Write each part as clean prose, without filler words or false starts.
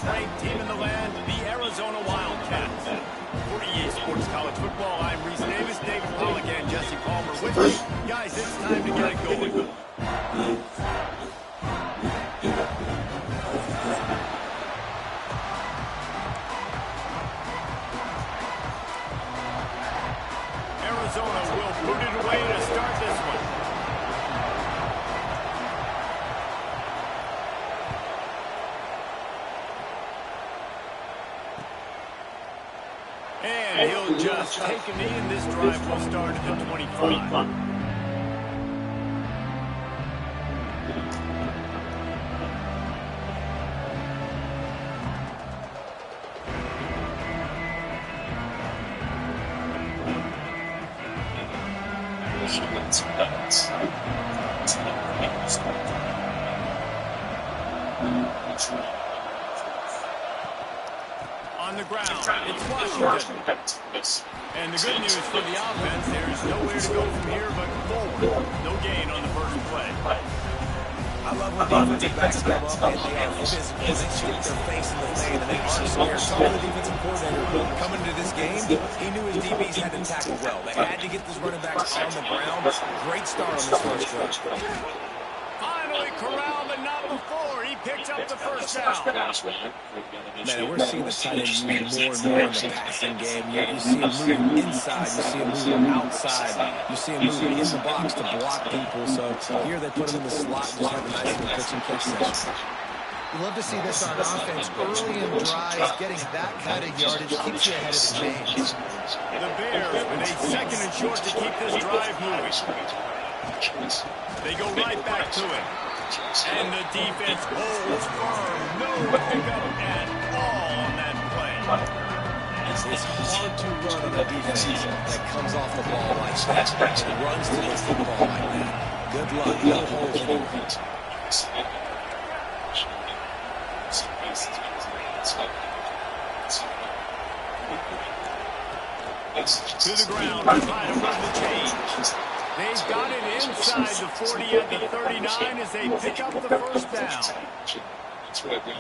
ranked team in the land, the Arizona Wildcats. For EA Sports College Football, I'm Reese Davis, David Pollock, and Jesse Palmer with me. Guys, it's time to get it going. Arizona will put it away to start this one. And he'll just take a knee, and this drive will start at the 25. On the ground, it's Washington. And the good news for the offense, there's nowhere to go from here but forward. No gain on the first play. I love when defensive backs come up and they are physical. They stick their face in the lane and they aren't scared. Some of the defensive coordinator coming into this game, he knew his DBs had to tackle well. They had to get these running backs on the ground. Great start on this first drive. Finally corralled, but not before. He picked up the first down. Man, we're seeing the tight end used more and more in the passing game. You see him moving inside. You see him moving outside. You see him moving in the box to block people. So here they put him in the slot and just have a nice little pitch and catch session. You love to see this on offense early in drives. Getting that kind of yardage keeps you ahead of the chains. The Bears with a second and short to keep this drive moving. They go right back to it. And the defense holds firm. No pickup at all on that play. It's hard to run on a defense that comes off the ball like that. It runs to the football like that. Good luck. No holes anywhere. To the ground to try to run the change. They've got it inside the 40 at the 39 as they pick up the first down.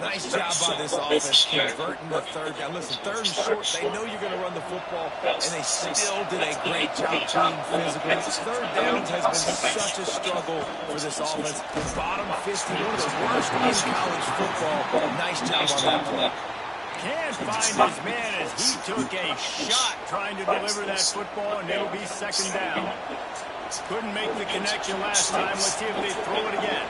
Nice job by this offense converting the third down. Listen, third and short, they know you're going to run the football, and they still did a great job being physical. Third downs has been such a struggle for this offense. Bottom 50, one of the worst in college football. Nice job on that play. Can't find his man as he took a shot trying to deliver that football, and it'll be second down. Couldn't make the connection last time. Let's see if they throw it again.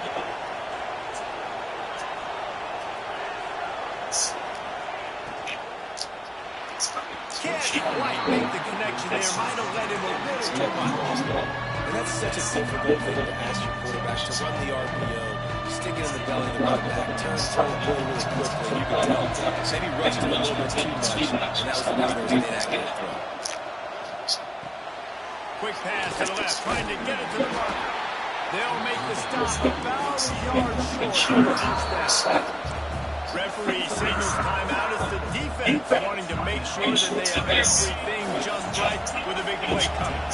Can't quite make the connection there. Might have led him a little too much. And that's such a difficult thing to ask your quarterback to run the RPO, stick it in the belly of the running back, turn the ball really quickly. You can tell. Maybe rushed him a little bit too much, and that was an inaccurate throw. Quick pass to the left, trying to get it to the mark. They'll make the stop about a yard short of the first down. Referee signals timeout as the defense wanting to make sure that they have everything just right with a big play coming.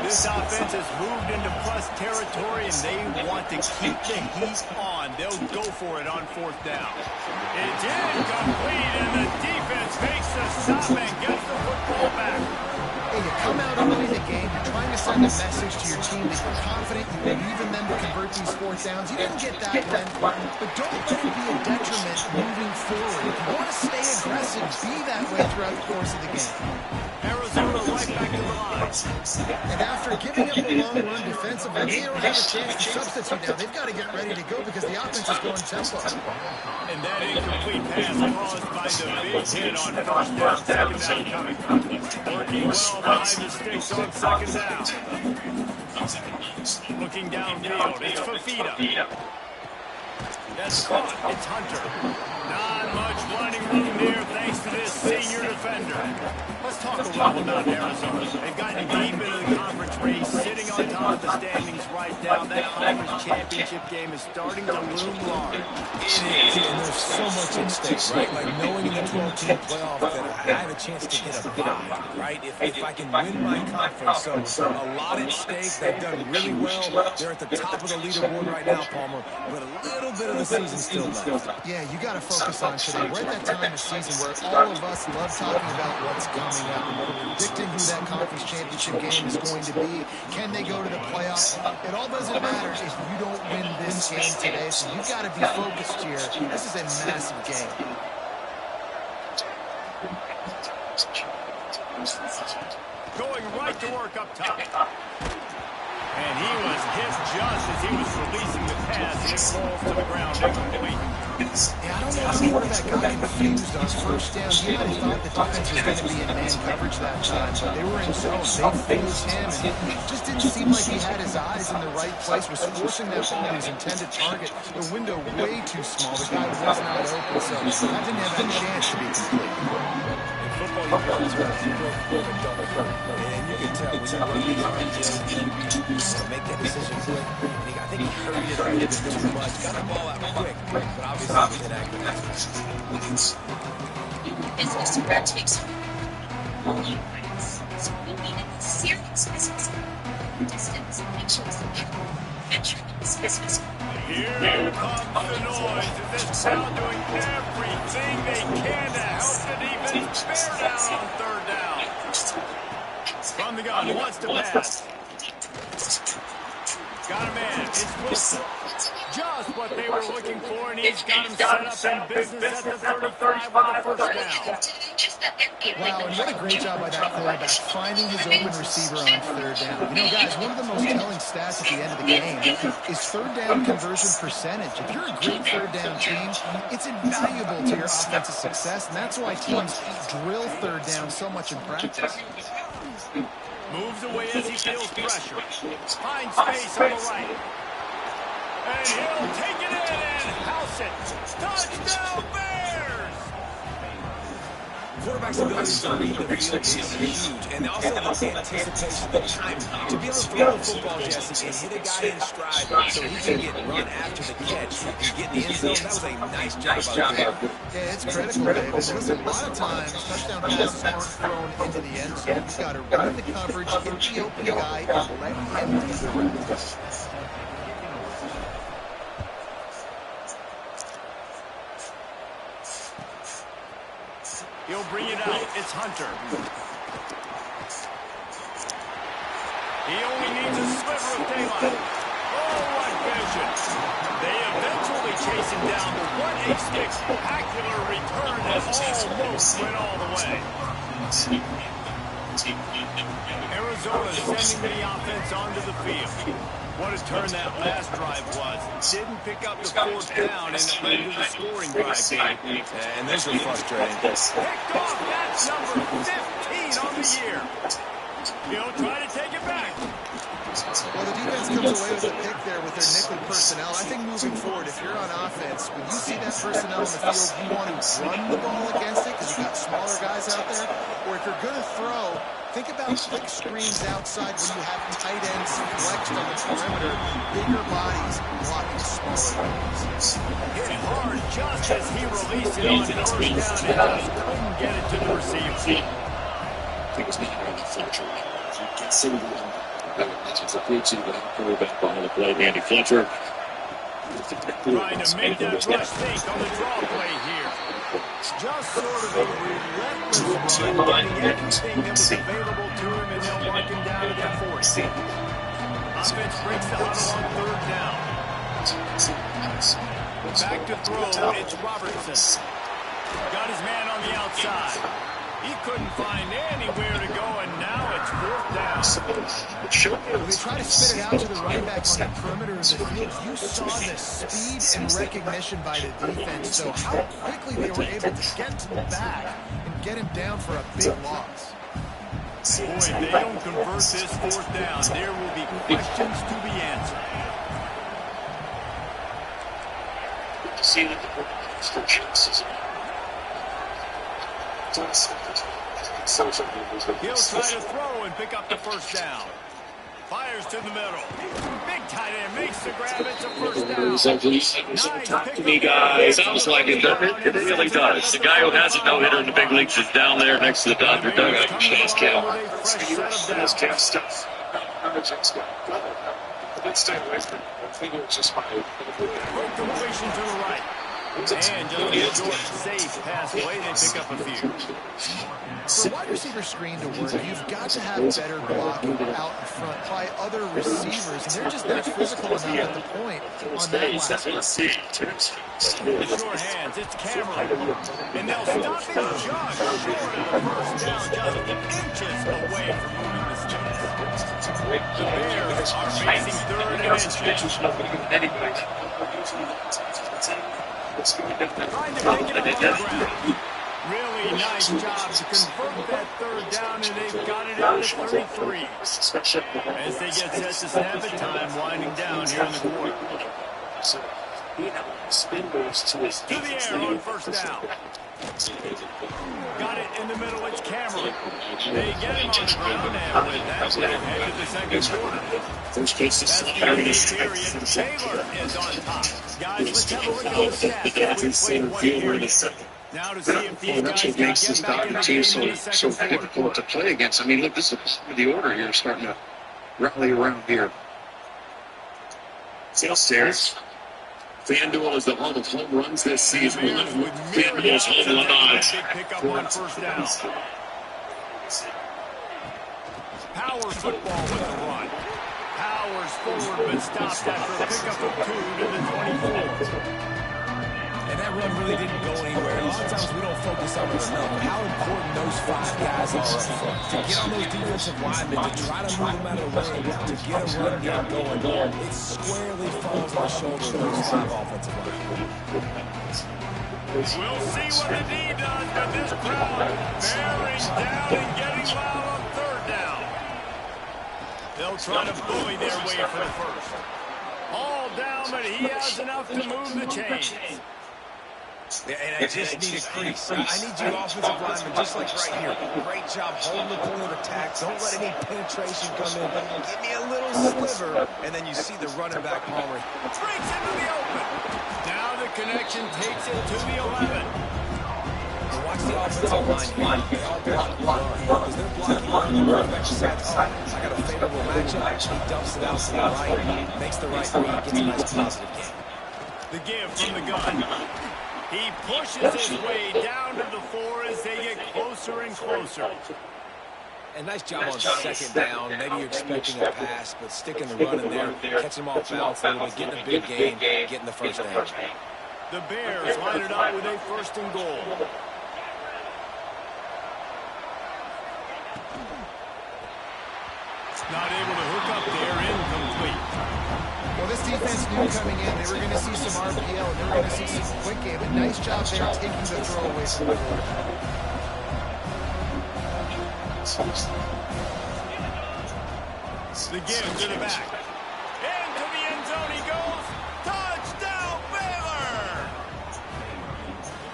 This offense has moved into plus territory, and they want to keep the heat on. They'll go for it on fourth down. It's incomplete, and the defense makes the stop and gets the football back. Hey, you come out early in the game, you're trying to send a message to your team that you're confident you believe in them to convert these fourth downs. You didn't get that one, but don't let it be a detriment moving forward. If you want to stay aggressive, be that way throughout the course of the game. Arizona right back to the line. And after giving up a long run defensively, they don't have a chance to substitute now. They've got to get ready to go because the offense is going tempo. And that incomplete pass caused by the big hit on first down, second down coming. Working well behind the sticks on second down. Looking downfield, it's Fafita. That's caught, it's Hunter. Not much running room there thanks to this senior defender. Let's talk a little about Arizona. They've gotten deep into the conference race, sitting on top of the standings right now. That conference championship game is starting to loom large. It is, and there's so much at stake, right? Like knowing in the 12-team playoff that I have a chance to get a bye, right? If I can win my conference, so a lot at stake. They've done really well. They're at the top of the leaderboard right now, Palmer, but a little bit of the season still left. Yeah, you got to focus on today. We're at that time of season where all of us love talking about what's coming up and predicting who that conference championship game is going to be. Can they go to the playoffs? It all doesn't matter if you don't win this game today, so you've got to be focused here. This is a massive game. Going right to work up top. And he was hit just as he was releasing the pass. It falls to the ground incomplete. Yeah, I don't know if the quarterback got confused on first down. He might have thought the defense was going to be in man coverage that time, but they were in zone. They fooled him, and it just didn't seem like he had his eyes in the right place. Was forcing that ball to his intended target. The window way too small. The guy was not open, so that didn't have that chance to be complete. Football, you got to and you can tell when you run these runs, you make that decision quick. I think he hurried it a little bit too much. Got the ball out quick, but obviously was inaccurate. Business red takes only points. So we needed serious business. Distance, make sure it's the business. Here comes the noise of this crowd doing everything they can to help the defense bear down on third down. From the gun, wants to pass. Got a man, it's Wilson. Just what they were looking for, and he's got him set up in business at the 35 with a first down. Wow, and what a great job by that quarterback, finding his open receiver on third down. You know, guys, one of the most telling stats at the end of the game is third down conversion percentage. If you're a great third down team, it's invaluable to your offensive success, and that's why teams drill third down so much in practice. Moves away as he feels pressure. Finds space on the right. And he'll take it in and house it. Touchdown, Bears! Quarterback's ability to read the field is huge, and also the anticipation, the time to be able to throw the football, Jesse, and hit a guy in stride so he can get run after the catch and get in the end zone. That was a nice job by the quarterback. Yeah, it's critical, David. Listen, a lot of times, touchdown passes aren't thrown into the end zone. You've got to run the coverage, hit the open guy, and let him do the rest. He'll bring it out. It's Hunter. He only needs a sliver of daylight. Oh, what vision. They eventually chase him down, but what a spectacular return that almost went all the way. Arizona sending the offense onto the field. What a turn that last drive was. Didn't pick up the fourth down, and it led to the scoring drive. And those are frustrating. Picked off. That's number 15 on the year. He'll try to take it back. Well, the defense comes away with a pick there with their nickel personnel. I think moving forward, if you're on offense, when you see that personnel in the field, you want to run the ball against it because you've got smaller guys out there. Or if you're going to throw, think about quick screens outside when you have tight ends flexed on the perimeter, bigger bodies blocking smaller guys. Hit hard just as he released it on first down and just couldn't get it to the receiver. It's a free to the quarterback behind the play, Andy Fletcher. Trying to make that rush fake on the draw play here. Just sort of a relentless run, getting everything that was available to him, and they'll mark him down to that 40. Offense breaks the huddle on third down. Back to throw, it's Robertson. Got his man on the outside. He couldn't find anywhere to go, and now it's fourth down. They try to spit it out to the running back on the perimeter of the field. You saw the speed and recognition by the defense, so how quickly they were able to get to the back and get him down for a big loss. Boy, if they don't convert this fourth down, there will be questions to be answered. See that the restrictions. He'll try to throw and pick up the first down. Fires to the middle. Big tight end makes the grab. It's a first down. Talk to me, guys. Sounds like it, doesn't it? It really does. The guy who has a no-hitter in the big leagues is down there next to the Dodger dugout. That's Cal stuff. Let's stay away from it. I think it was just my completion to the right. And just a short, safe pass play, they pick up a few. For a wide receiver screen to work, you've got to have better blocking out in front by other receivers, and they're just not physical enough at the point on that last play. Short hands, it's Cameron. And they'll stop him just short of the first down, just inches away from moving the sticks. The Bears are facing third and inches. Trying to pick it up on the ground. Really nice job to convert that third down, and they've got it out to 33. As they get set to snap it, time winding down here in the quarter. To the air on first down. Got it in the middle, it's Cameron. They get him on the ground, and with that, we'll head to the second quarter. That's the end of the period. Baylor is on top. Guys, let's have a look at the stats. We've played one period. Now to see if these guys can makes this get back in the team game in the so second quarter. difficult to play against. I mean, look, this is the order here starting to rally around here. Stairs. FanDuel is the home of home runs this season. FanDuel's home run odds. Big pickup on first down. Power football with the run. Powers forward, but stops after a pickup of 2 to the 24. And that run really didn't go anywhere. A lot of times we don't focus on it enough. How important those 5 guys are up front. To get on those defensive linemen, to try to move them out of the way, to get a run game going. It squarely falls on the shoulders of those 5 offensive linemen. We'll see what the D does, but this crowd bearing down and getting loud on third down. They'll try to bully their way for the first. All down, but he has enough to move the chains. Yeah, and I just need a crease. I need you offensive linemen just like right here. Great job holding the point of attack. Don't let any penetration come in. Give me a little sliver, and then you see the running back Palmer. Breaks into the open. Now the connection takes it to the 11. And watch the offensive line here. They all block the run because they're blocking run. The quarterback decides, oh, I got a favorable matchup. He dumps it out to the right, makes the right read, gets a nice positive game. The give from the gun. He pushes his way down to the 4 as they get closer and closer. And nice job on second down. Maybe you're expecting a pass, but sticking the run in there, catching them off balance a little bit, getting a big gain, getting the first down. The Bears line it up with a first and goal. Not able to hook up there, incomplete. Well, this defense knew coming in they were going to see some RPO, and they were going to see some quick game. A nice job there taking the throw away from the quarterback. The give to the back. Into the end zone he goes. Touchdown, Baylor!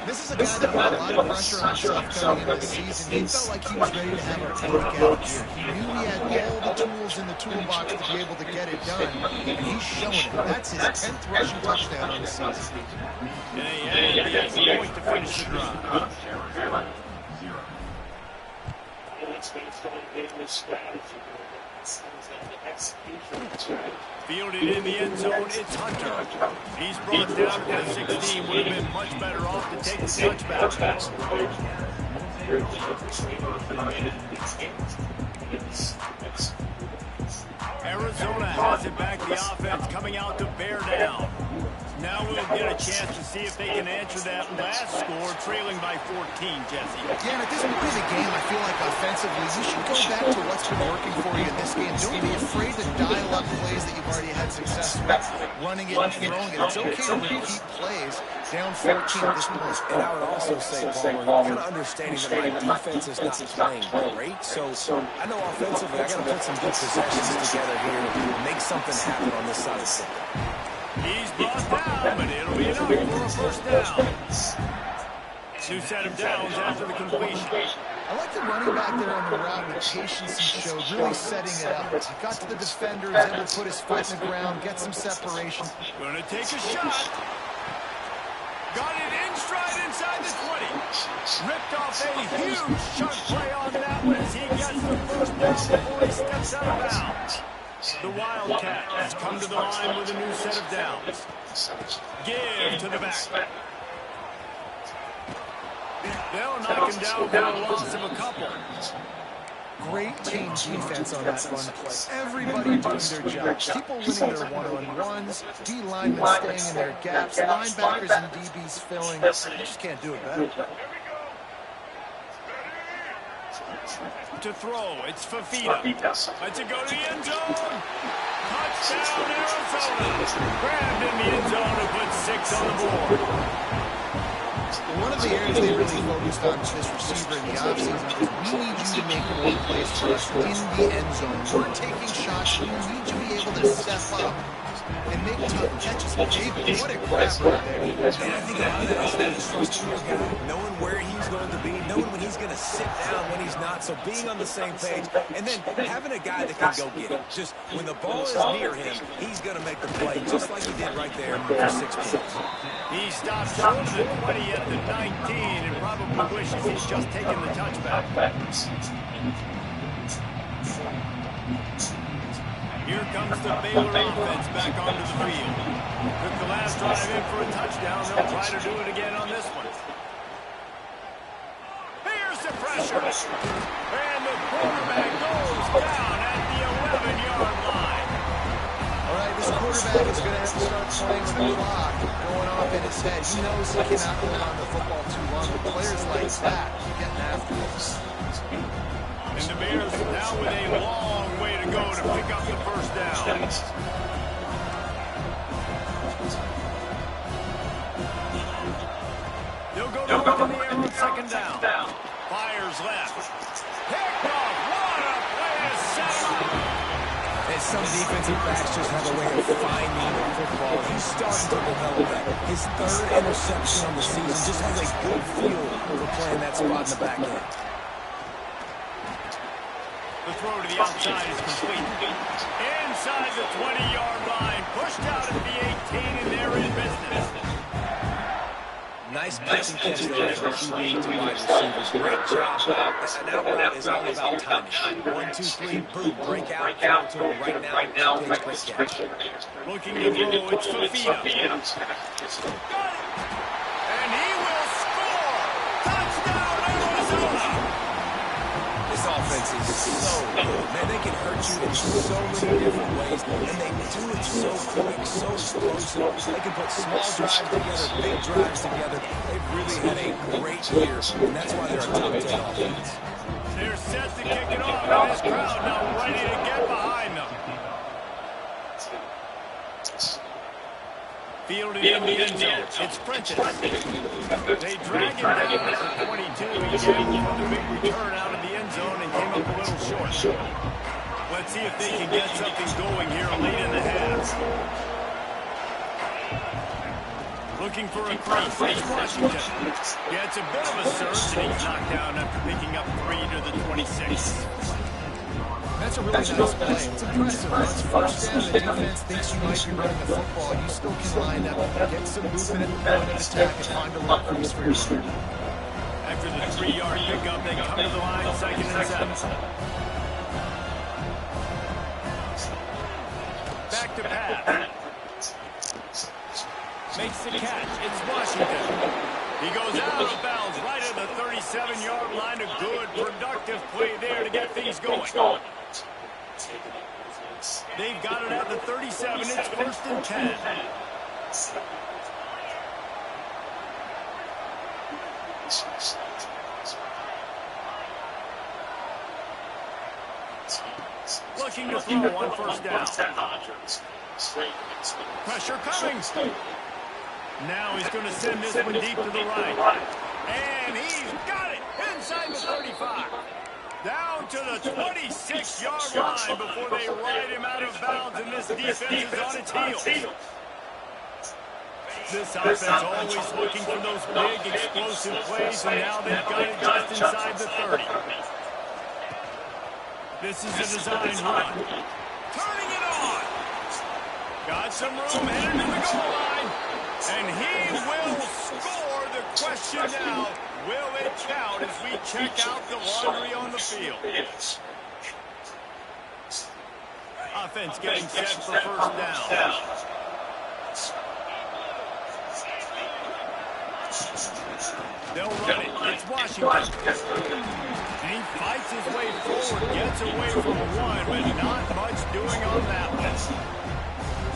This is a guy that had a lot of pressure on himself coming into the season. He felt like he was ready to have a breakout year. He knew he had all the tools in the toolbox to be able to get it done, and he's showing it. That's his 10th rushing touchdown on the season. And he had the extra point to finish the drive. Fielded in the end zone, it's Hunter. He's brought down to the 16. Would have been much better off to take the touchback. Arizona has it back. The offense coming out to bear down. Now we'll get a chance to see if they can answer that last score, trailing by 14, Jesse. Yeah, and at this point in the game, I feel like offensively, you should go back to what's been working for you in this game. Don't be afraid to dial up plays that you've already had success with, running it and throwing it. It's okay to repeat plays down 14 at this point. And I would also say, Palmer, kind of understanding that my defense is not playing great, so I know offensively I got to put some good possessions together here to make something happen on this side of the ball. He's brought down, but it'll be enough for a first down. New set of downs after the completion. I like the running back there on the route and the patience he showed, really setting it up. He got to the defender, was able to put his foot in the ground, get some separation. Gonna take a shot. Got it in stride inside the 20. Ripped off a huge chunk play on that one as he gets the first down before he steps out of bounds. The Wildcats come to the line with a new set of downs. Give to the back. They'll knock him down for a loss of a couple. Great team defense on that run play. Everybody doing their jobs. People winning their one-on-ones, D linemen staying in their gaps, linebackers and DBs filling. You just can't do it better. To throw, it's Fafita. Let's it go to the end zone. Touchdown, Arizona. Grabbed in the end zone and put 6 on the board. One of the areas they really focused on with this receiver in the offseason is we need you to make more plays for us in the end zone. We're taking shots. We need you to be able to step up and make tough catches. David, what a grab right there. And I think a lot of that is trusting your guy, knowing where he's going to be, knowing when he's going to sit down, when he's not, so being on the same page, and then having a guy that can go get it. Just when the ball is near him, he's going to make the play, just like he did right there for 6 points. He stopped short of the 20 at the 19 and probably wishes he's just taken the touchback. Here comes the Baylor offense back onto the field. Took the last drive in for a touchdown. They'll try to do it again on this one. Here's the pressure. And the quarterback goes down at the 11-yard line. All right, this quarterback is going to have to start playing with the clock going off in his head. He knows he cannot hold on to the football too long, but players like that keep getting after him. And the Bears now with a long way to go to pick up the first down. They'll go north in the air on second down. Fires left. Picked off. What a play is set. And some defensive backs just have a way of finding the football. He's starting to develop that. His 3rd interception on the season just has a good feel for playing that spot in the back end. The throw to the outside is complete. Inside the 20-yard line. Pushed out at the 18, and they're in business. Nice catch there from QB to wide receivers. Great job. An out route is all about timing. 1, 2, 3, boom, break out. To him right now. Great catch. Looking to throw, it's Fafita. And he will score. Touchdown, Arizona. This offense is so good. Man, they can hurt you in so many different ways, and they do it so quick, so explosive. They can put small drives together, big drives together. They've really had a great year, and that's why they're a top 10 offense. They're set to kick it off, and this crowd now ready to get behind them. Fielded in the end zone. It's Prentice. They drag him down at the 22. He came for the big return out of the end zone and came up a little short. Let's see if they can get something going here late in the half. Looking for a cross. It's Washington. Yeah, it's a bit of a surge, and he's knocked down after picking up 3 to the 26. That's a really nice play. It's impressive. Once first down, the defense thinks you might be running the football. You still can line up, get some movement at the point of attack, and find a little crease for your runner. After the 3-yard pickup, they come to the line, 2nd and 7. Back to pass. Makes the catch. It's Washington. He goes out of bounds right at the 37-yard line. A good, productive play there to get things going. They've got it at the 37. It's 1st and 10. Looking to throw on 1st down. Pressure coming. Now he's going to send this one deep to the right. And he's got it inside the 35. Down to the 26-yard line before they ride him out of bounds, and this defense is on its heels. This offense always looking for those big, explosive plays, and now they've got it just inside the 30. This is a design run. Turning it on. Got some room, headed to the goal line. And he will score. The question now, will it count as we check out the laundry on the field? Offense getting set for 1st down. They'll run it. It's Washington. And he fights his way forward, gets away from one, but not much doing on that one.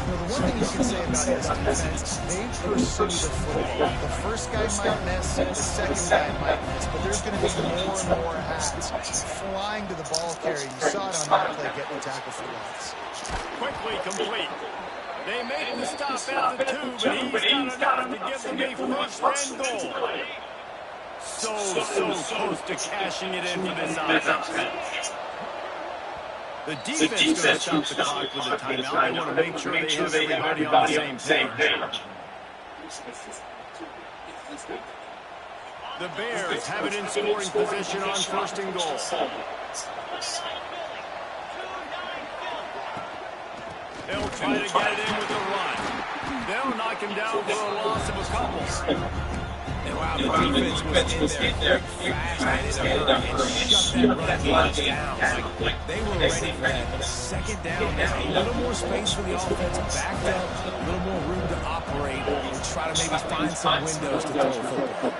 The one thing you can say about this defense, they pursue the football. The first guy might miss, the second guy might miss, but there's going to be more and more hats flying to the ball carrier. You saw it on that play, getting the tackle for loss. Quickly complete. They made the stop at the 2, but he's got enough to give them a first and goal. So close to cashing it in for this offense. The defense going to stop the clock with a timeout. They want to make sure they have everybody on the same page. The Bears have it in scoring position on first and goal. They'll try to get it in with the run. They'll knock him down for a loss of a couple. And wow, the defense was in there fast and in a hurry and shut that run down. They were ready for that second down. A little more space for the offense, backed up, a little more room to operate and try to maybe find some windows to throw a football.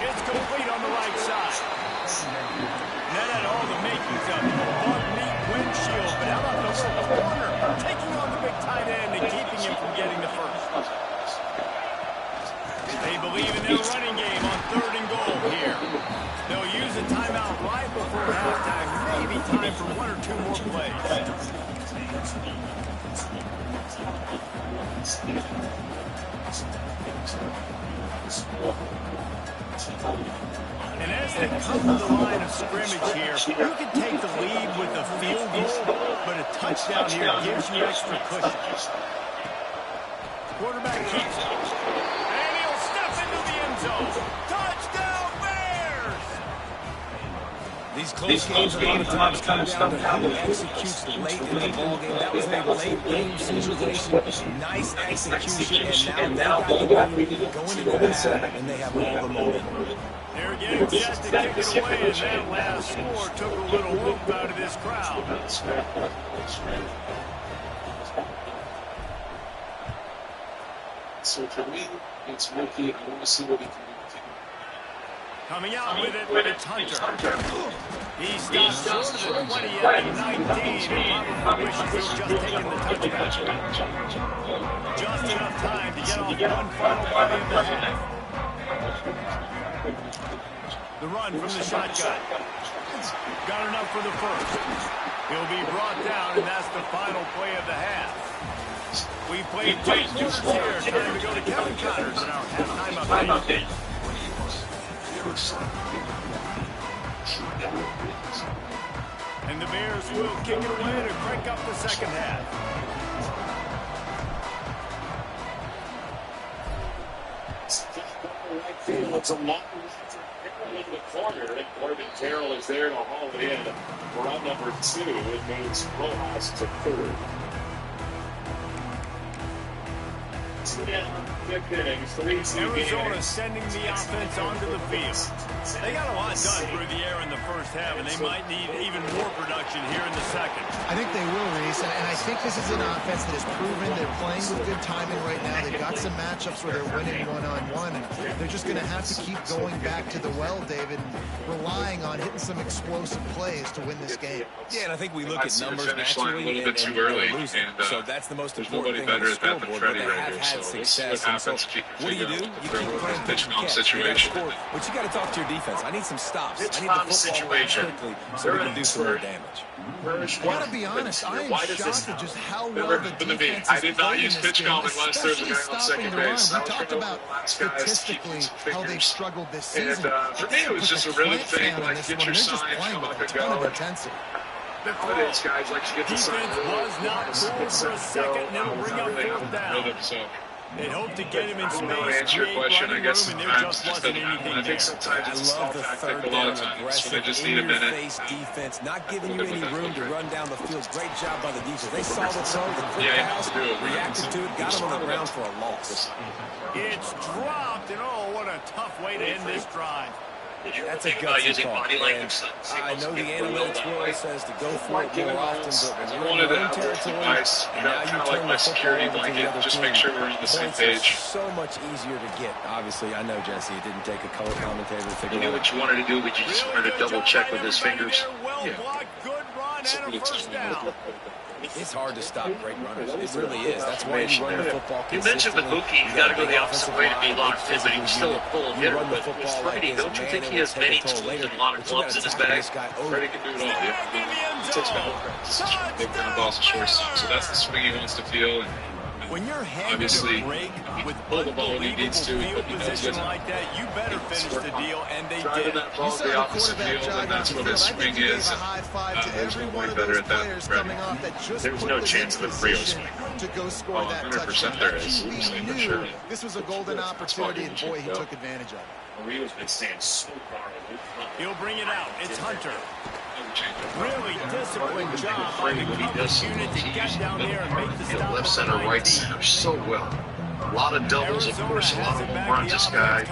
It's complete on the right side. That had all the makings of a bug-meat windshield, but how about the little corner taking on the big tight end and keeping him from getting the first? They believe in their running game on third and goal here. They'll use a timeout right before halftime. Maybe time for one or two more plays. And as they come to the line of scrimmage here, you can take the lead with a field goal, but a touchdown here gives you extra cushion. Quarterback keeps it. And he'll step into the end zone. Touchdown, Bears! These close games a lot of times come down to who executes late in the ballgame. That was a late game situation. Nice execution, and now they got the lead going into the half, and they have all the momentum. They're getting set to kick it away, and that last score took a little whoop out of this crowd. So for me, it's Ricky. I want to see what he can do. Coming out with it, it's Hunter. He stops short of the 20 at the 19, and probably wishes he was just taking the touchback. Just enough time to get off one final play of the half. The run from the shotgun. Got enough for the first. He'll be brought down, and that's the final play of the half. We played 2 quarters here. Time to go to Kevin Connors in our halftime update. And the Bears will kick it away to crank up the second half. It's a long in the corner, and Corbin Carroll is there to haul it in. We're on number 2. It moves Rojas to third. Arizona sending the offense onto the field. They got a lot done through the air in the first half, and they might need even more production here in the second. I think they will, Reese, and I think this is an offense that has proven they're playing with good timing right now. They've got some matchups where they're winning one-on-one, and they're just going to have to keep going back to the well, David, and relying on hitting some explosive plays to win this game. Yeah, and I think we look at numbers naturally, a little bit too early, and so that's the most important thing better on the at that than scoreboard, Freddie but they right have here. had So success. And so what do? You keep playing pitch and catch. situation. But you got to talk to your defense. I need some stops. I need the football out quickly so we can do some more damage. I got to be honest, I am shocked at just how well the defense I is did not playing use this pitch game, calling unless there's a guy on especially second stopping the run. base. We talked about statistically how they've struggled this season. For me, it was just a rhythm thing, like get your signs, come up and go. Intensity. Nowadays, guys like to get the sign. Defense was not pulled for a second, and it'll bring up fourth down. They hope to get him in space, to answer your question, I guess room, and there sometimes just it wasn't just doesn't happen. anything I there. think sometimes I it's a small love the tactic, third a lot down of times, so aggressive, they just need a minute. in-your-face defense, not giving you any room to run down the field. Great job by the defense. They saw the throw, the quick pass, reacted to it, got him on the ground for a loss. It's dropped, and oh, what a tough way to end this drive. Did you That's a think about gutsy using call. body language? I know the analytics world says to go for it more often, but when you're in wanted your to own have territory, advice, and now you kind of turn like my the football security over to the blanket, other just team, make sure we're on the same points are page. so much easier to get. Obviously, I know, Jesse, it didn't take a color commentator to figure You knew out. what you wanted to do, but you just wanted to double check with his fingers. Well blocked, good run, and a first down. It's hard to stop great runners. It really is. That's why you run the football You mentioned with consistently. Mookie, he's got to go the opposite way to be locked in, but he was still a full hitter. Run the But football Freddie, like this, don't you man, think it he will has take a many toll tools later. and a lot of But you gloves in gotta his tackle bag? this guy over. Freddie can do it all, yeah. He takes kind of balls of choice. So that's the swing he wants to feel. And When you're handed obviously, a break with pull the ball when he needs to, field but he knows he position doesn't. like that, you better finish the deal, and they driving did. that ball to the opposite field, and that's what his swing is. And there's no way better at that than Freddie. There's no chance of a Frio swing. To go score that 100% touchdown. there That is. QB For knew sure. this was a golden opportunity, and boy, he took advantage of it. Mario's been staying so far away. He'll bring it out. It's Hunter. Really Really disciplined job by the coverage unit to get down there and make the stop. Left center, right center, so well. A lot of doubles, of course, a lot of home runs. This guy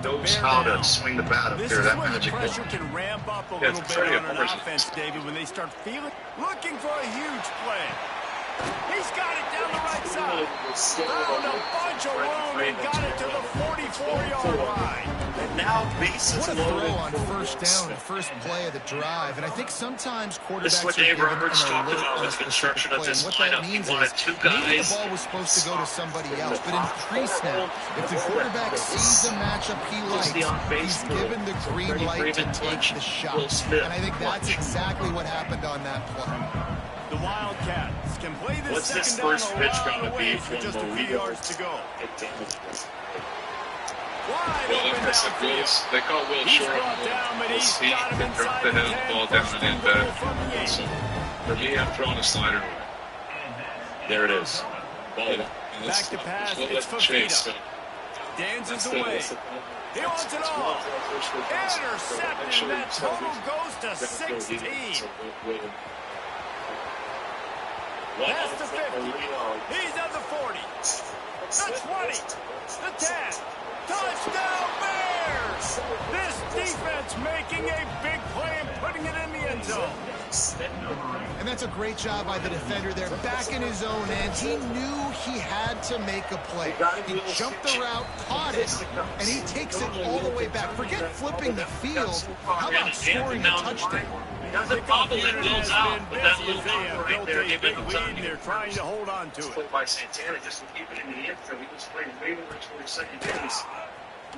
knows how to swing the bat up This there. is That when the magic ball. pressure can ramp up a Yeah, little it's bit pretty on an impressive. offense, David, when they start feeling. Looking for a huge play. He's got it down the right side. Found a bunch of room and got it to the 44-yard line. And now bases What a throw loaded. on first down, the first play of the drive. And I think sometimes quarterbacks This is what are Dave given Roberts an talked alert about on a with specific construction of play. this And what that lineup. He means wanted is two maybe guys. the ball was supposed to go to somebody else, but in pre-snap, if the quarterback sees a matchup he likes, he's given the green light to take the shot. And I think that's exactly what happened on that play. The Wildcats can play this What's this second down first a pitch lot gonna of be ways with from just a few Marino? yards to go. Wide Well, open like I said, downfield. they call Will He's Short brought down, but he's speed got him and drop inside the the head 10. ball down First and and in goal better. from the 8. So for me, I'm throwing a slider. There it is. Ball. Back to pass, We'll it's let Chase. Fafita. Dances away. He wants it all. Intercepted. That total goes to 16. That's the 50. He's at the 40. The 20. The 10. Touchdown Bears! This defense making a big play and putting it in the end zone. And that's a great job by the defender there, back in his own end. He knew he had to make a play. He jumped the route, caught it, and he takes it all the way back. Forget flipping the field. How about scoring a touchdown? Doesn't bobble it goes out, but that little bump right there gave it the time. They're trying to hold on to it. Played by Santana just to keep it in the end zone. He was playing way over towards second base.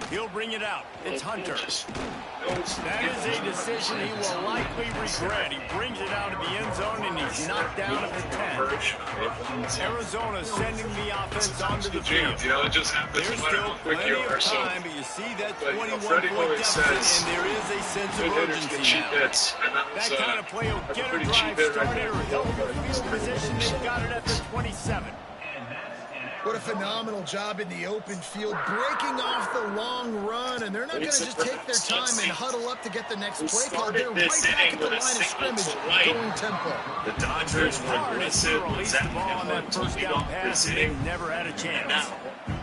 He'll bring it out. It's Hunter. That is a decision he will likely regret. He brings it out of the end zone, and he's knocked down at the 10. Arizona sending the offense onto the field. You know, it just happens There's no matter still how quick plenty you of are. So time, but you see that But, 21-point Freddie always deficit, says, and there is a sense of good hitters get urgency cheap now. hits. And that was That kind of play will that's a get a pretty drive cheap hit right started there. or help the field position. They've got it at the 27. What a phenomenal job in the open field, breaking off the long run, and they're not going to just take their time and huddle up to get the next play call. They're right back at the line of scrimmage, going tempo. The Dodgers were aggressive. Released the ball on that first down pass, and they never had a chance.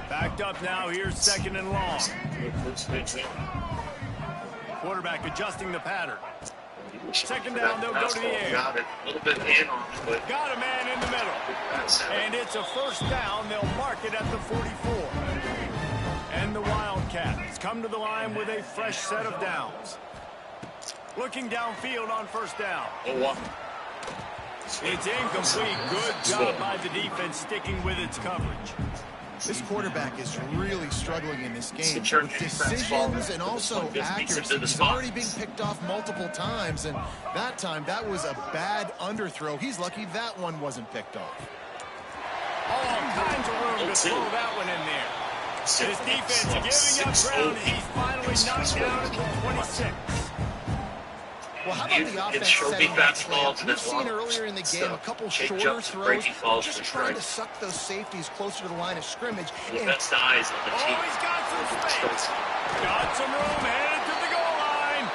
Backed up now, here's second and long. Quarterback adjusting the pattern. Second down, they'll go to the air. Got it. A little bit in on it, but Got a man in the middle. And it's a first down. They'll mark it at the 44. And the Wildcats come to the line with a fresh set of downs. Looking downfield on first down. It's incomplete. Good job by the defense sticking with its coverage. This quarterback is really struggling in this game with decisions and also accuracy. He's already being picked off multiple times, and that time, that was a bad underthrow. He's lucky that one wasn't picked off. All kinds of room to throw that one in there. His defense giving up ground. He's finally knocked down at the 26. Well, how about the offense setting that play up? We've seen earlier in the game a couple shorter throws, just trying to suck those safeties closer to the line of scrimmage. that's the eyes on the team. He's got some space. Got some room, headed to the goal line.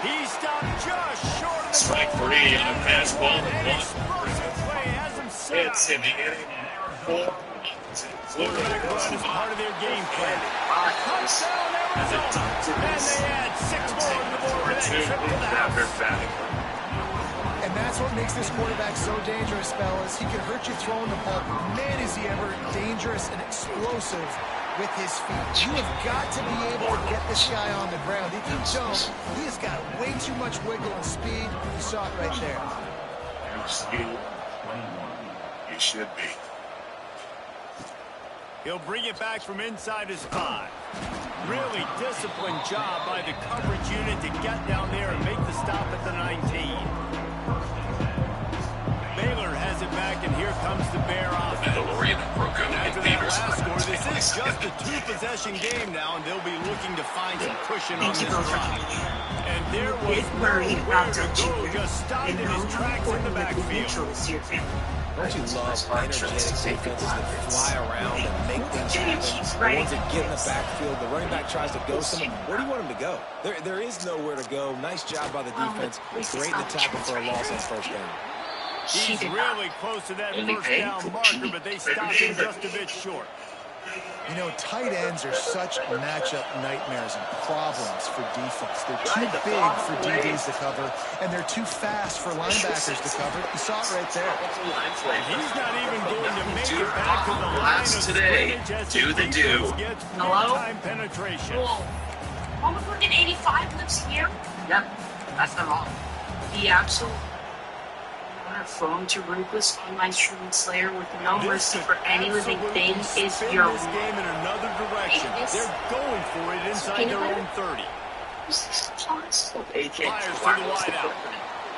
He stopped just short of the Strike goal three line. on a fastball. An explosive play has him set It's up. in the inning. 4. Quarterback run is part of their game plan. Touchdown, And they add 6 more on the board with that trip to the house. And that's what makes this quarterback so dangerous, fellas. He can hurt you throwing the ball. Man, is he ever dangerous and explosive with his feet. You have got to be able to get this guy on the ground. If you don't, he has got way too much wiggle and speed. You saw it right there. You should be. He'll bring it back from inside his 5. Really disciplined job by the coverage unit to get down there and make the stop at the 19. Baylor has it back, and here comes the Bear offense. After that last score, this is just a 2-possession game now, and they'll be looking to find some cushion on this drive. And there was nowhere to go, just stopped in his tracks in the backfield. Don't you love energetic defenses that fly around and make things happen? The ones that get in the backfield, the running back tries to go somewhere. Where do you want him to go? There is nowhere to go. Nice job by the defense. Great in the tackle for a loss on first down. He's really close to that first down marker, but they stopped him just a bit short. You know, tight ends are such matchup nightmares and problems for defense. They're too big for DBs to cover, and they're too fast for linebackers to cover. You saw it right there. He's not even going to make it back to the line of scrimmage as the defense gets big-time penetration. Are we putting 85 lips here? Yep, that's the wrong. The absolute phone to ruthless online streaming slayer with no mercy for any living thing is your this game in another direction. They're going for it inside their own 30. Fires to the wide out.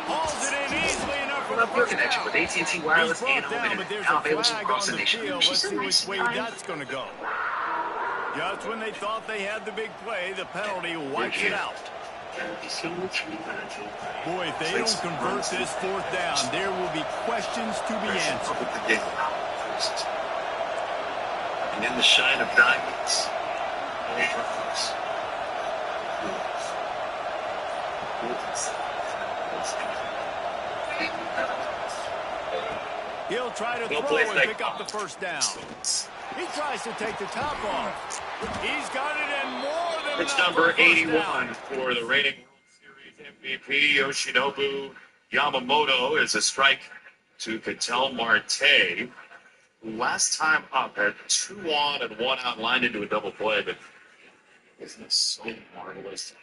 Hauls it in easily enough for the first down. with AT&T wireless He's brought down, but there's a flag on the field. Let's see which way that's going to go. Just when they thought they had the big play, the penalty wipes it out. Boy, if they don't convert this 4th down, there will be questions to be answered. And in the shine of diamonds. He'll try to throw and pick up the first down. He tries to take the top off. He's got it in more than It's enough number for a first 81 down. for the reigning World Series MVP, Yoshinobu Yamamoto, is a strike to Ketel Marte, who last time up had 2 on and 1 out, lined into a double play, but isn't it so marvelous?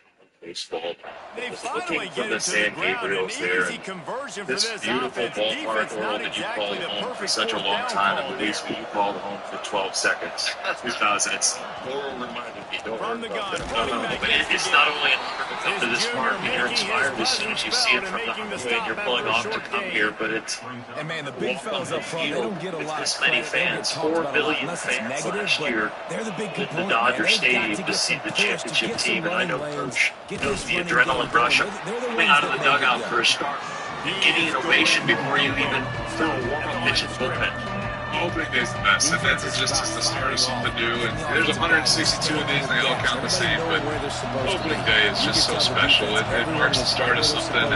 Baseball. They Just finally looking get from the it to the San ground. An Gabriel's there. easy conversion for This this beautiful offense. ballpark Defense world not that you exactly called the home for perfect such a 4th long down time, call at there. least you called home for 12 seconds. 2000, it's more reminded me. Don't From the worry about gun, that. running back But gets the it's game. not only an honor to come to this Junior park and you're making inspired his as soon as you presence see it felt from and the making the highway and stop you're after pulling a off to short come gain. here, but it's And man, the big walk fellas on up the front, they field don't get a with lot of this many credit. They don't get fans, talked 4 about a lot billion unless it's fans negative, last but year. they're the big At the component, Dodger man. They've Stadium got to to get see some the push to championship get team, some and I running know lanes, Coach get knows this the running adrenaline game rush going. of They're the coming ones out of that the make it dugout go. for a start, getting an ovation before you even throw a warm-up pitch in the bullpen. Opening day is the best, and that's just the start of something new. And there's 162 of these, and they all count the same. But opening day is just so special. It marks the start of something. And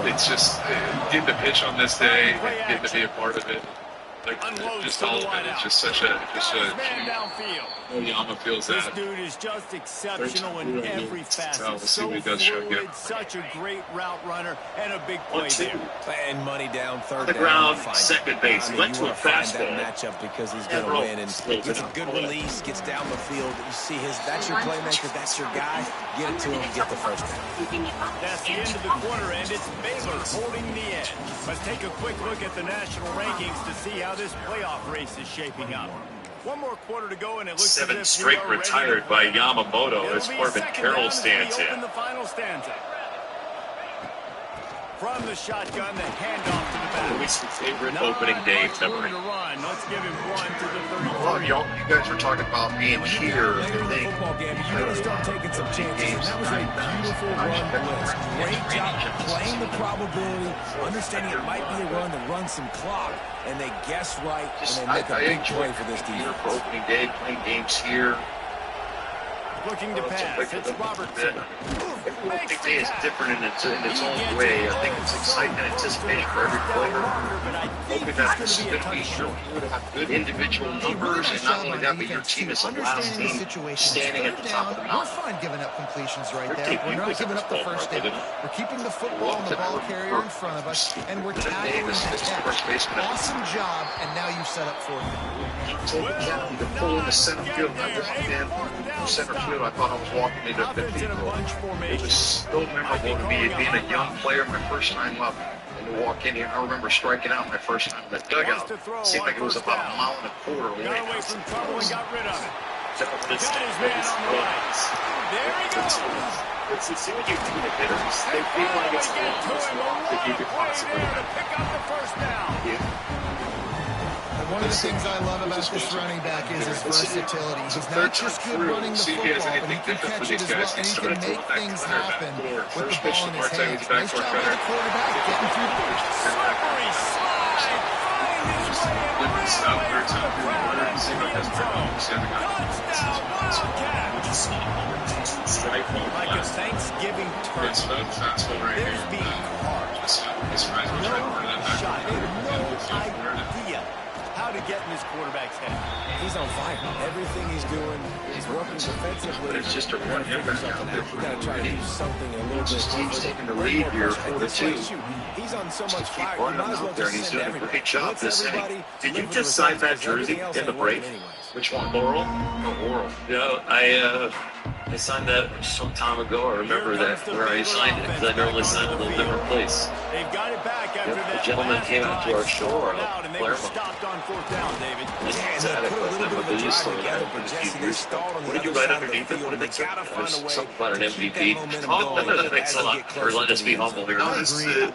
it's just getting to pitch on this day and getting to be a part of it. Like, just all of it. It's just such a Man downfield. Yama feels This that. dude is just exceptional in every facet. We'll see what So he does show fluid, again. such a great route runner, and a big play there. And money down, third On the down. ground, Find second it. base. I mean, Went you to a wanna find that fastball. matchup because he's going And to win. And rolls. gets a good release, gets down the field. You see that's your playmaker, that's your guy. Get it to him, get the first down. That's the end of the quarter, and it's Baylor holding the edge. Let's take a quick look at the national rankings to see how this playoff race is shaping up. One more quarter to go, and it looks 7 as if we straight are ready to retired by play. Yamamoto It'll as be Corbin second Carroll down as we stands open in. the final stanza. From the shotgun, the handoff to the back. Always favorite opening day Much memory. room to run. Let's give him 1 to the 33. Well, you guys were talking about being here. Later in the football game, you got to start taking some chances. And that was a beautiful run blitz. Great job playing the probability, understanding it might be a run to run some clock, and they guess right, and they make a big play for this Here defense. for opening day, playing games here. Looking to pass. It's Robertson. Every opening day is different in its own way. I think it's excitement, anticipation for every player. Hoping that this is going to be your year to have good individual numbers, and not only that, but your team is the last team standing at the top of the mountain. We're fine giving up completions right there. We're not giving up the first down. We're keeping the football and the ball carrier in front of us, and we're tackling the catch. Awesome job, and now you've set up fourth down. Taking down to pull into center field, and I walked in center field. I thought I was walking into 50. It was so memorable to me, being a young player, my first time up, and to walk in here. I remember striking out my first time in the dugout. It seemed like it was about a mile and a quarter away. Got away from trouble and got rid of it. Got his man on the right. There he goes. See what you do to hitters? They feel like it's a long that you could possibly to pick up the first down. One of the things I love about this running back is his versatility. He's not just good running the football, but he can catch it as well, and he can make things happen with the ball in his hands. Nice job by the quarterback getting through the slippery slide, find his way and ran away from the crowd and touchdown, Wildcat. Like a Thanksgiving turkey. There's being carved. No shot, no idea how to get in his quarterback's head. He's on fire. Everything he's doing, he's working defensively. It's just a run impact out there. You got to try to do something a little bit. Team's taking the lead here, 4-2. He's on so much fire. Keep running out there, and he's doing a great job this inning. Did you just sign that jersey in the break? Which one, Laurel? No, Laurel. No, I signed that some time ago. I remember that where I signed it because I normally sign it a little different place. They've got it back after that. The gentleman came out to our store and they were stopped on fourth down, David. What did you write underneath it? What did they say? Something about an MVP. Oh, thanks a lot for letting us be humble here.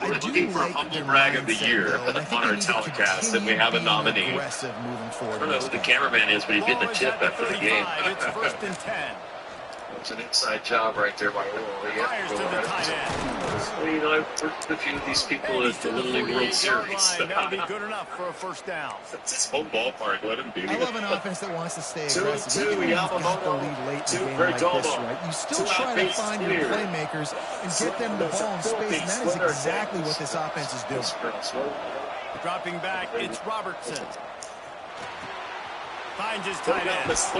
We're looking for Humble Brag of the Year on our telecast, and we have a nominee. I don't know who the cameraman is, but he's getting a tip after the game. It's first and 10. It's an inside job right there by Laurel. Fires to the tight end. Well, you know, I've worked with a few of these people at the Little League World Series. That'll be good enough for a first down. It's his home ballpark. Let him be. I love an offense that wants to stay aggressive. Two, Even when you've got the lead late in a game like this, right? You still try to find your playmakers and get them the ball in space, and that is exactly what this offense is doing. Dropping back, it's Robertson. Finds his tight end. Makes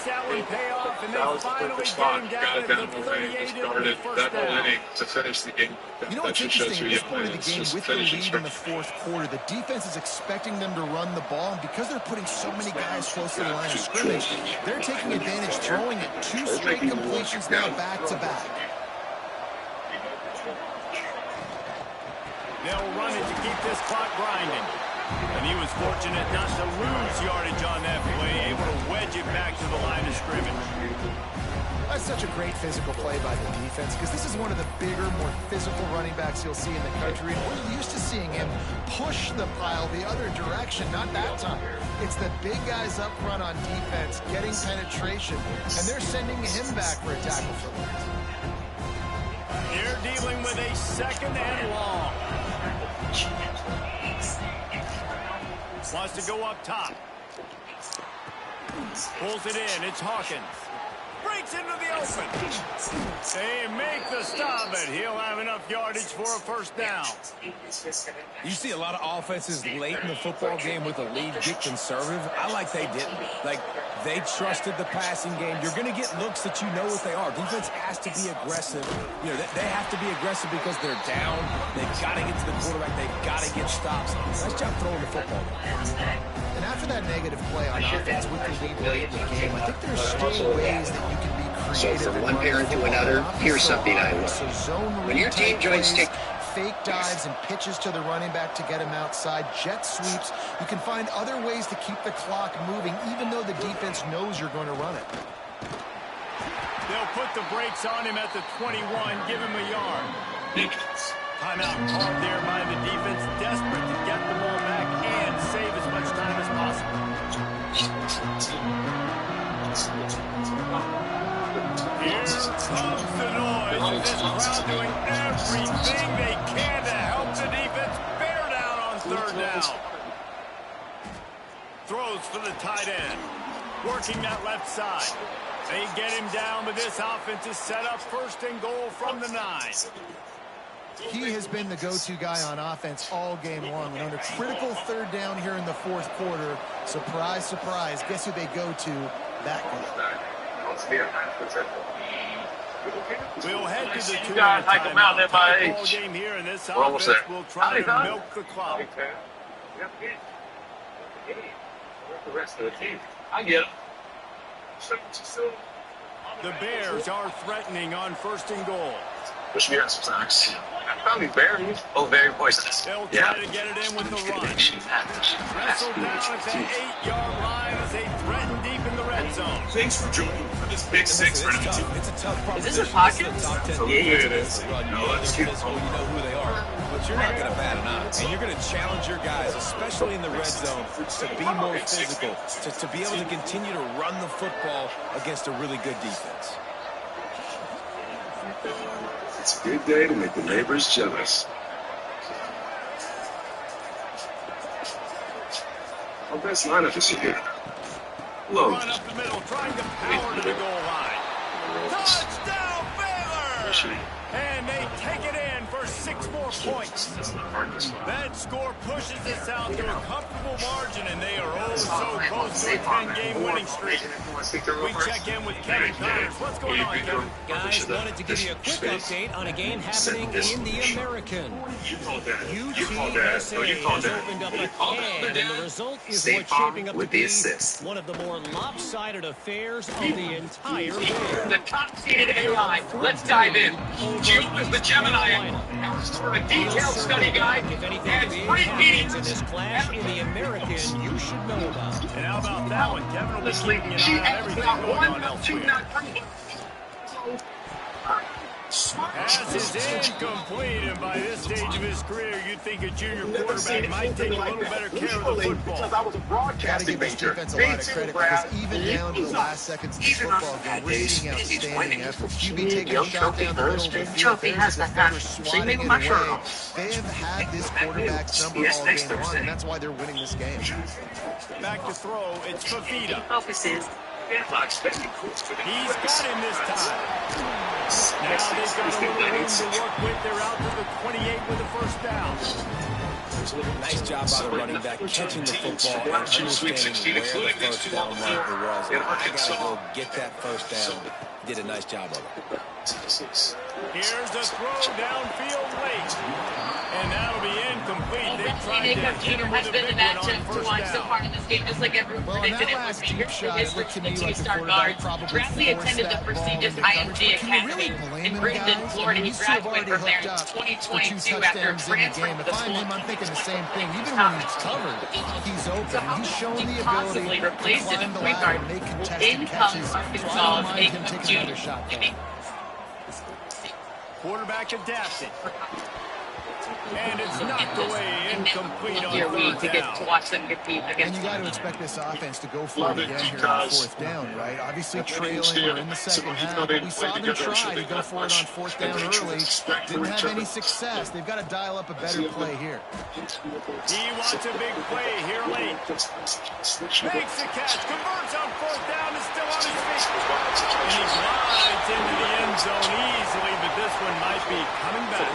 that one pay off, and they finally get him down at the 38 for the first down. To finish the game. You know what's interesting at this point of the game, with the lead in the fourth quarter, the defense is expecting them to run the ball, and because they're putting so many guys close to the line of scrimmage, they're taking advantage, throwing it 2 straight completions now back-to-back. They'll run it to keep this clock grinding. And he was fortunate not to lose yardage on that play, able to wedge it back to the line of scrimmage. That's such a great physical play by the defense, because this is one of the bigger, more physical running backs you'll see in the country. And we're used to seeing him push the pile the other direction, not that time. It's the big guys up front on defense getting penetration, and they're sending him back for a tackle for loss. They're dealing with a second and long. Wants to go up top. Pulls it in. It's Hawkins. Breaks into the open. They make the stop, but he'll have enough yardage for a first down. You see a lot of offenses late in the football game with a lead get conservative. I like they didn't. Like, they trusted the passing game. You're going to get looks that you know what they are. Defense has to be aggressive. You know, they have to be aggressive because they're down. They've got to get to the quarterback. They've got to get stops. Nice job throwing the football. And after that negative play on offense with the lead late in the game, I think there's still ways that you can be creative. So from one parent to another, here's something I learned. When your team joins fake dives and pitches to the running back to get him outside, jet sweeps, you can find other ways to keep the clock moving, even though the defense knows you're going to run it. They'll put the brakes on him at the 21, give him a yard. Timeout called there by the defense, desperate to get the ball back and save as much time as possible. Here comes the noise. This crowd doing everything they can to help the defense bear down on third down. Throws for the tight end. Working that left side. They get him down, but this offense is set up 1st and goal from the 9. He has been the go-to guy on offense all game long. And on a critical 3rd down here in the 4th quarter, surprise, surprise, guess who they go to? That guy. We'll head to the 2 guys like them out there by age. game here, and this We're almost offense there. will try to Howdy, milk the clock. The rest of the team. I get it. The Bears are threatening on 1st and goal. Wish me had some socks. I found these berries. Oh, very poisonous. They'll try to get it in with the run. Wrestled down at the 8-yard line as they threaten deep in the red zone. Thanks for joining for this Big Six for It's a tough problem. Is this a podcast? Yeah, it is. No, let's keep physical. You know who they are. But you're not going to bat an eye. And you're going to challenge your guys, especially in the red zone, to be more physical, to be able to continue to run the football against a really good defense. It's a good day to make the neighbors jealous. Our best lineup is here. Low. Run up the middle, trying to power to the goal line. Touchdown, Baylor! And they take it in for 6 more points. That score pushes us out to a comfortable margin, and they are oh so close to a 10-game winning streak. We check in with Kevin Connors. What's going on, Kevin? Guys, wanted to give you a quick update on a game happening in the American. UTSA has opened up a can, and the result is what's shaping up to be one of the more lopsided affairs of the entire game. The top-seeded AI. Let's dive in. June is the Gemini. A detailed study guide and free meetings in this clash in the American you should know about. And how about that one? Kevin will be this league. keeping an She eye on has everything not going one, on not two, elsewhere. not three. Pass is incomplete, and by this stage of his career, you'd think a junior quarterback might take a little better care of the football. Because I was a Gotta broadcasting give this major. defense a lot of credit because even down to the last seconds of the football game, we're seeing outstanding effort. QB taking a shot down the middle of the field. Trophy has the hat. Swatting it my shirt away. off. They have had this quarterback's number all game long, and that's why they're winning this game. Back to throw, it's Fafita. Focuses. He's got him this time. Now they've got a little room to work with. They're out to the 28 with the 1st down. Nice job by the running back catching the football and understanding where the 1st down marker was. I got to go get that 1st down. Did a nice job of it. Here's the throw downfield late. And that'll be incomplete. They tried to hit him with a big one on 1st So down. far in this game, just like everyone Well, on predicted that it would last be. deep shot, it looked to me like the two-star quarterback guard. probably Bradley forced attended the that ball prestigious into coverage. IMG But can you really Academy blame in him, Bradenton, guys? Florida. He You should have graduated already from there hooked in up for 2 2022 after touchdowns in the transferring game. to If the I'm school. him, I'm thinking the same thing. Even when he's covered, he's open. So how He's shown the possibly ability to replace it climb in the point ladder guard? and make In contested comes catches. So I Arkansas, don't mind big him taking junior. another shot there. Quarterback adapted. And it's knocked away, incomplete on Your week 3rd to get down. to watch them compete And against. you got to expect this offense to go for it again here on 4th down, right? Obviously trailing or in the 2nd half, but we saw them try to go for it on 4th down early. Didn't have any success. They've got to dial up a better play here. He wants a big play here late. Makes the catch, converts on 4th down, is still on his feet. And he glides into the end zone easily, but this one might be coming back.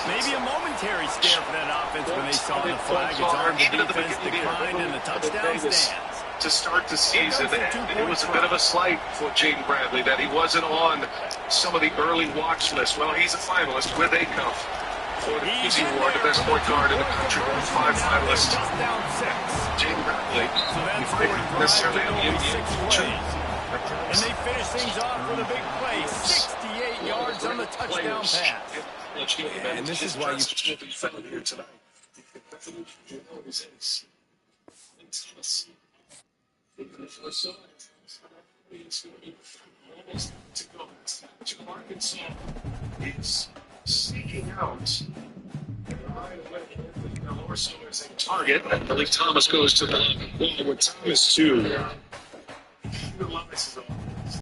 Maybe a momentary scare for that offense when they saw the flag. It's on the defense declined and the touchdown stands. To start the season, and it was a bit of a slight for Jaden Bradley that he wasn't on some of the early watch lists. Well, he's a finalist with a cup for the Easy Award, the best point guard in the country. 5 finalists. Touchdown 6. Jaden Bradley, So you that's might necessarily have the only 6 NBA plays. feature. And they finish things off with a big play. 68 yards on the touchdown pass. And this is why you here tonight. Is seeking out target. I believe Thomas goes to the line. With Thomas too. Utilizes